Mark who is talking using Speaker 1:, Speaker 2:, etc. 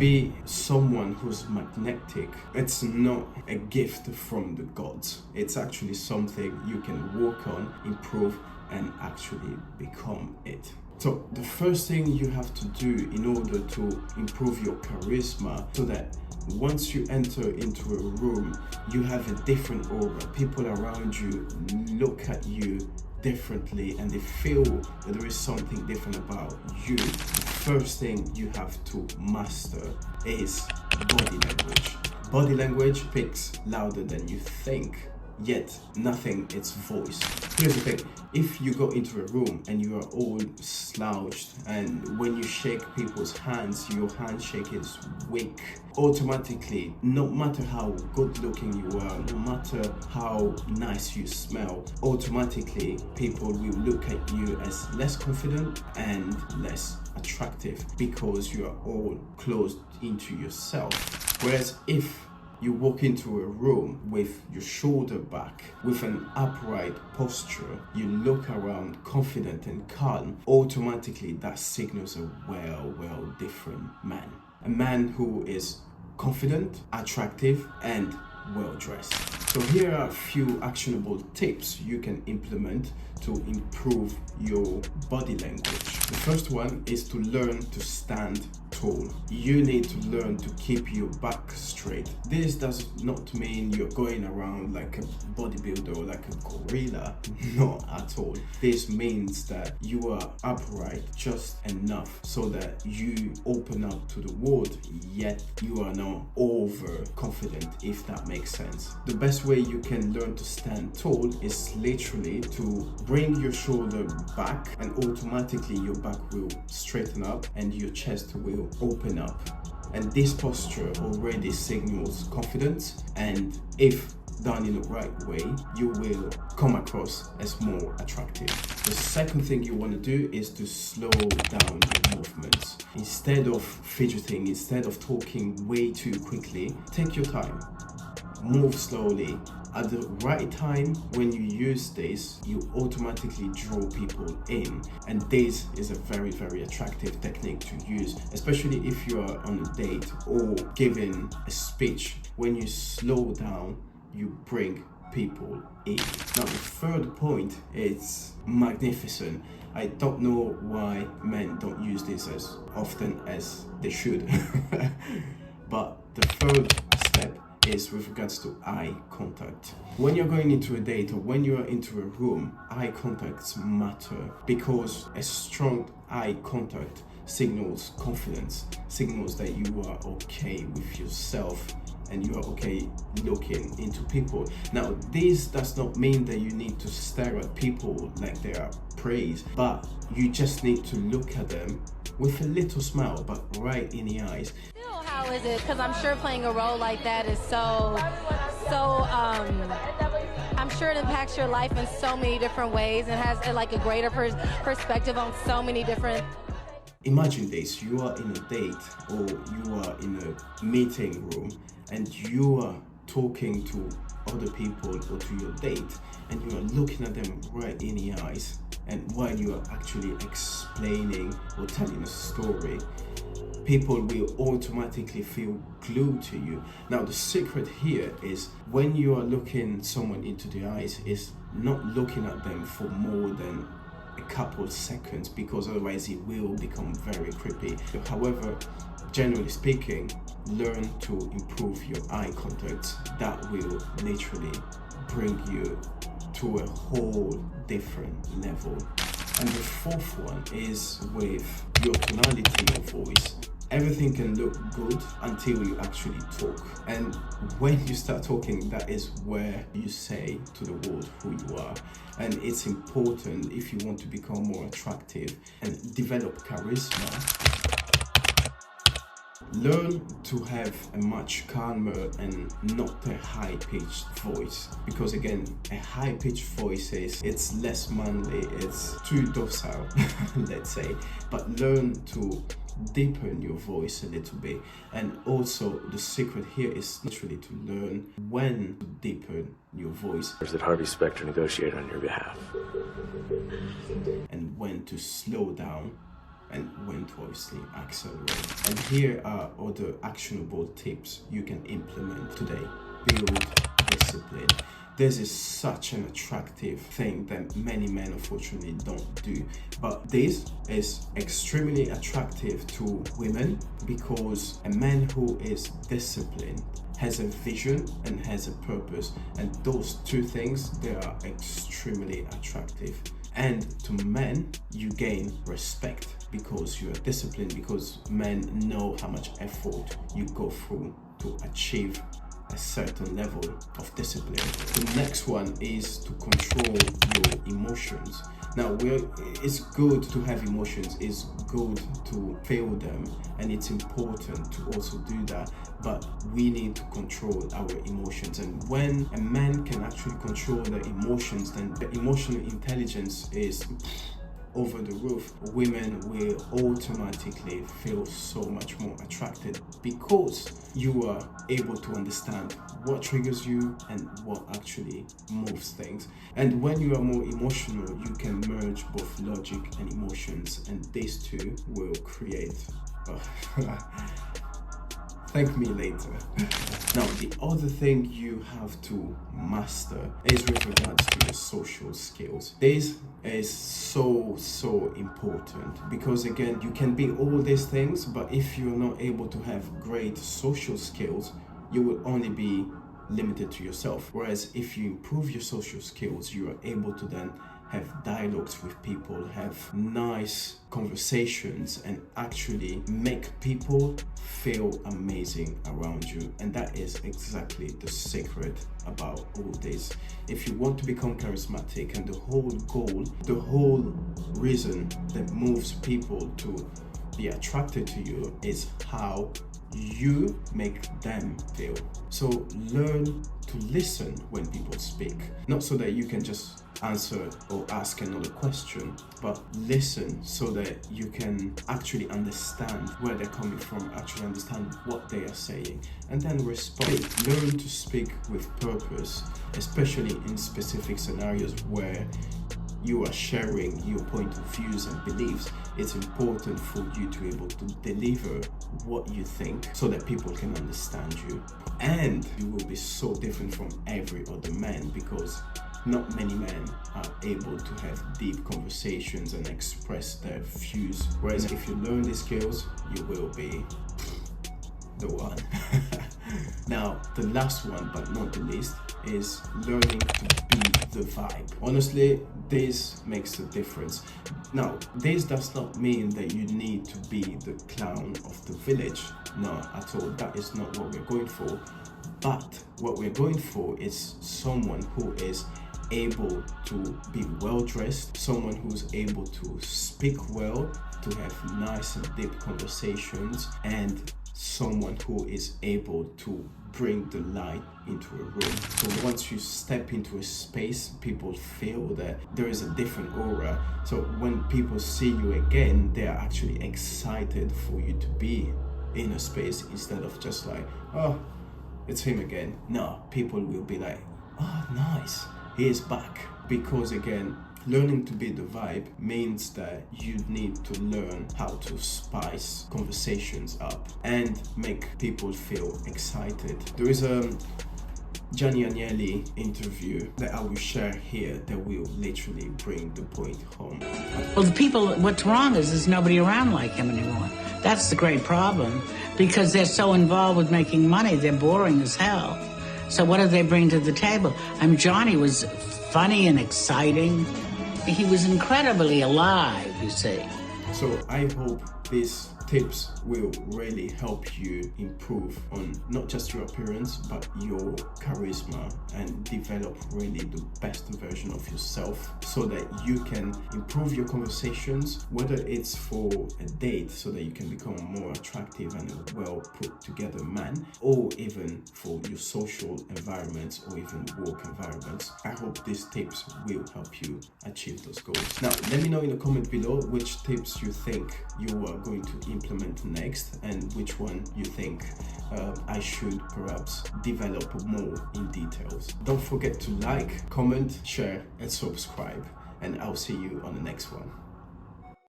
Speaker 1: be someone who's magnetic, it's not a gift from the gods. It's actually something you can work on, improve, and actually become it. So the first thing you have to do in order to improve your charisma, so that once you enter into a room, you have a different aura. People around you look at you differently and they feel that there is something different about you. The first thing you have to master is body language. Body language speaks louder than you think, yet nothing is voice. Here's the thing, if you go into a room and you are all slouched, and when you shake people's hands, your handshake is weak, automatically, no matter how good looking you are, no matter how nice you smell, automatically people will look at you as less confident and less attractive, because you are all closed into yourself. Whereas if you walk into a room with your shoulder back, with an upright posture, you look around confident and calm, automatically that signals a well different man. A man who is confident, attractive, and well-dressed. So here are a few actionable tips you can implement to improve your body language. The first one is to learn to stand tall. You need to learn to keep your back straight. This does not mean you're going around like a bodybuilder or like a gorilla, not at all. This means that you are upright just enough so that you open up to the world, yet you are not overconfident, if that makes sense. The best way you can learn to stand tall is literally to bring your shoulder back, and automatically your back will straighten up and your chest will open up. And this posture already signals confidence, and if done in the right way, you will come across as more attractive. The second thing you want to do is to slow down your movements. Instead of fidgeting, instead of talking way too quickly, take your time. Move slowly. At the right time, when you use this, you automatically draw people in. And this is a very attractive technique to use, especially if you are on a date or giving a speech. When you slow down, you bring people in. Now, the third point is magnificent. I don't know why men don't use this as often as they should. But the third step is with regards to eye contact. When you're going into a date or when you're into a room, eye contacts matter, because a strong eye contact signals confidence, signals that you are okay with yourself and you are okay looking into people. Now, this does not mean that you need to stare at people like they are prey, but you just need to look at them with a little smile, but right in the eyes.
Speaker 2: How is it? Because I'm sure playing a role like that is I'm sure it impacts your life in so many different ways and has like a greater perspective on so many different.
Speaker 1: Imagine this, you are in a date or you are in a meeting room and you are talking to other people or to your date, and you are looking at them right in the eyes, and while you are actually explaining or telling a story, people will automatically feel glued to you. Now, the secret here is when you are looking someone into the eyes, is not looking at them for more than a couple seconds, because otherwise it will become very creepy. However, generally speaking, learn to improve your eye contact. That will literally bring you to a whole different level. And the fourth one is with your tonality of voice. Everything can look good until you actually talk. And when you start talking, that is where you say to the world who you are. And it's important if you want to become more attractive and develop charisma. Learn to have a much calmer and not a high-pitched voice, because again, a high-pitched voice it's less manly, it's too docile, let's say. But learn to deepen your voice a little bit. And also the secret here is literally to learn when to deepen your voice.
Speaker 3: That Harvey Specter negotiate on your behalf.
Speaker 1: And when to slow down and when to obviously accelerate. And here are other actionable tips you can implement today. Build discipline. This is such an attractive thing that many men unfortunately don't do, but this is extremely attractive to women because a man who is disciplined has a vision and has a purpose, and those two things, they are extremely attractive. And to men, you gain respect because you are disciplined, because men know how much effort you go through to achieve a certain level of discipline. The next one is to control your emotions. Now, it's good to have emotions, it's good to feel them, and it's important to also do that, but we need to control our emotions. And when a man can actually control their emotions, then the emotional intelligence is over the roof. Women will automatically feel so much more attracted because you are able to understand what triggers you and what actually moves things. And when you are more emotional, you can merge both logic and emotions, and these two will create thank me later. Now, the other thing you have to master is with regards to your social skills. This is so important because, again, you can be all these things, but if you're not able to have great social skills, you will only be limited to yourself. Whereas if you improve your social skills, you are able to then have dialogues with people, have nice conversations, and actually make people feel amazing around you. And that is exactly the secret about all this. If you want to become charismatic, and the whole goal, the whole reason that moves people to be attracted to you is how you make them feel. So learn to listen when people speak, not so that you can just answer or ask another question, but listen so that you can actually understand where they're coming from, actually understand what they are saying, and then respond. Learn to speak with purpose, especially in specific scenarios where you are sharing your point of views and beliefs. It's important for you to be able to deliver what you think so that people can understand you. And you will be so different from every other man because not many men are able to have deep conversations and express their views. Whereas if you learn these skills, you will be the one. Now, the last one, but not the least, is learning to be the vibe. Honestly, this makes a difference. Now, this does not mean that you need to be the clown of the village. No, at all. That is not what we're going for. But what we're going for is someone who is able to be well dressed, someone who's able to speak well, to have nice and deep conversations, and someone who is able to bring the light into a room. So once you step into a space, people feel that there is a different aura. So when people see you again, they are actually excited for you to be in a space instead of just like, oh, it's him again. No, people will be like, oh, nice, he is back. Because again, learning to be the vibe means that you need to learn how to spice conversations up and make people feel excited. There is a Gianni Agnelli interview that I will share here that will literally bring the point home.
Speaker 3: Well, the people, what's wrong is there's nobody around like him anymore. That's the great problem, because they're so involved with making money, they're boring as hell. So what do they bring to the table? I mean, Johnny was funny and exciting. He was incredibly alive, you see.
Speaker 1: So I hope these tips will really help you improve on not just your appearance, but your charisma, and develop really the best version of yourself so that you can improve your conversations, whether it's for a date so that you can become a more attractive and a well put together man, or even for your social environments or even work environments. I hope these tips will help you achieve those goals. Now, let me know in the comment below which tips you think you are going to implement next, and which one you think I should perhaps develop more in details. Don't forget to like, comment, share, and subscribe, and I'll see you on the next one.